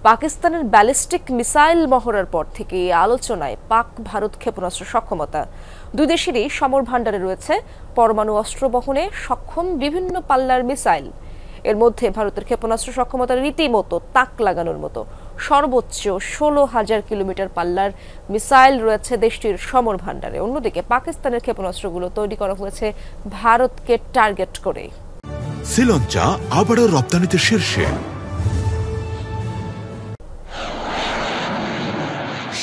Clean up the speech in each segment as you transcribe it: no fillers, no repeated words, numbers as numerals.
পাকিস্তানের ballistic missile মহড়ার পর থেকে আলোচনায় পাক ভারত ক্ষেপণাস্ত্র সক্ষমতা। দুই দেশেরই সমর ভান্ডারে রয়েছে পরমাণু অস্ত্র বহনে সক্ষম বিভিন্ন পাল্লার মিসাইল। এর মধ্যে ভারতের ক্ষেপণাস্ত্র সক্ষমতা রীতিমতো তাক লাগানোর মতো। সর্বোচ্চ 16,000 কিলোমিটার পাল্লার মিসাইল রয়েছে দেশটির সমর ভান্ডারে। অন্যদিকে পাকিস্তানের ক্ষেপণাস্ত্রগুলো তৈরি করা হয়েছে ভারতকে টার্গেট করে। শ্রীলঙ্কা আবারও রপ্তানিতে শীর্ষে।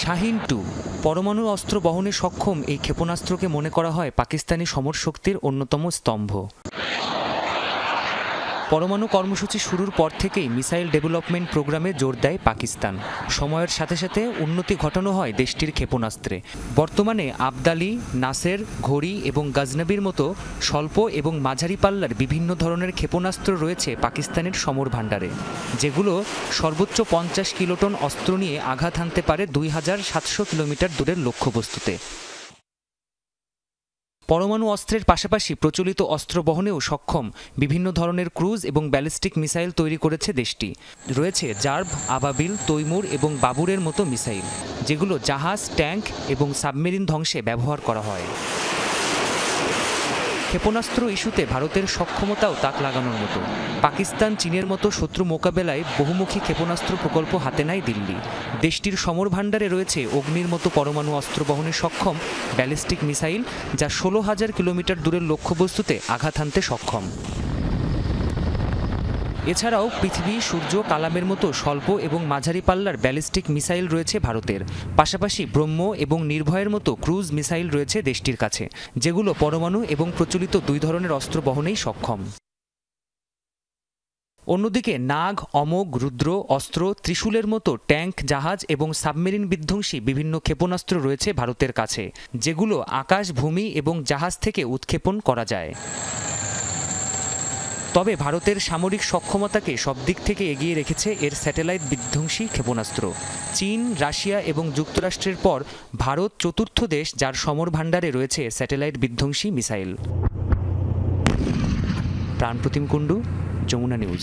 শাহিন-2 পরমাণু অস্ত্র বহনে সক্ষম এই ক্ষেপণাস্ত্রকে মনে করা হয় পাকিস্তানি সমর শক্তির অন্যতম স্তম্ভ। পরমাণু কর্মসূচি শুরুর পর থেকেই মিসাইল ডেভেলপমেন্ট প্রোগ্রামে জোর দেয় পাকিস্তান। সময়ের সাথে সাথে উন্নতি ঘটানো হয় দেশটির ক্ষেপণাস্ত্রে। বর্তমানে আবদালি, নাসের, ঘড়ি এবং গজনবির মতো স্বল্প এবং মাঝারি পাল্লার বিভিন্ন ধরনের ক্ষেপণাস্ত্র রয়েছে পাকিস্তানের সমর ভান্ডারে, যেগুলো সর্বোচ্চ 50 কিলোটন অস্ত্র নিয়ে আঘাত হানতে পারে 2700 কিলোমিটার দূরের লক্ষ্যবস্তুতে। পরমাণু অস্ত্রের পাশাপাশি প্রচলিত অস্ত্র বহনেও সক্ষম বিভিন্ন ধরনের ক্রুজ এবং ব্যালিস্টিক মিসাইল তৈরি করেছে দেশটি। রয়েছে জার্ভ, আবাবিল, তৈমুর এবং বাবুরের মতো মিসাইল, যেগুলো জাহাজ, ট্যাঙ্ক এবং সাবমেরিন ধ্বংসে ব্যবহার করা হয়। ক্ষেপণাস্ত্র ইস্যুতে ভারতের সক্ষমতাও তাক লাগানোর মতো। পাকিস্তান, চীনের মতো শত্রু মোকাবেলায় বহুমুখী ক্ষেপণাস্ত্র প্রকল্প হাতে নেয় দিল্লি। দেশটির সমর ভান্ডারে রয়েছে অগ্নির মতো পরমাণু অস্ত্র বহনে সক্ষম ব্যালিস্টিক মিসাইল, যা 16,000 কিলোমিটার দূরের লক্ষ্যবস্তুতে আঘাত হানতে সক্ষম। এছাড়াও পৃথিবী, সূর্য, কালামের মতো স্বল্প এবং মাঝারি পাল্লার ব্যালিস্টিক মিসাইল রয়েছে ভারতের। পাশাপাশি ব্রহ্ম এবং নির্ভয়ের মতো ক্রুজ মিসাইল রয়েছে দেশটির কাছে, যেগুলো পরমাণু এবং প্রচলিত দুই ধরনের অস্ত্র বহনেই সক্ষম। অন্যদিকে নাগ, অমোঘ, রুদ্র, অস্ত্র, ত্রিশূলের মতো ট্যাঙ্ক, জাহাজ এবং সাবমেরিন বিধ্বংসী বিভিন্ন ক্ষেপণাস্ত্র রয়েছে ভারতের কাছে, যেগুলো আকাশ, ভূমি এবং জাহাজ থেকে উৎক্ষেপণ করা যায়। তবে ভারতের সামরিক সক্ষমতাকে সব দিক থেকে এগিয়ে রেখেছে এর স্যাটেলাইট বিধ্বংসী ক্ষেপণাস্ত্র। চীন, রাশিয়া এবং যুক্তরাষ্ট্রের পর ভারত চতুর্থ দেশ যার সমর ভান্ডারে রয়েছে স্যাটেলাইট বিধ্বংসী মিসাইল। প্রাণপ্রতিম কুণ্ডু, যমুনা নিউজ।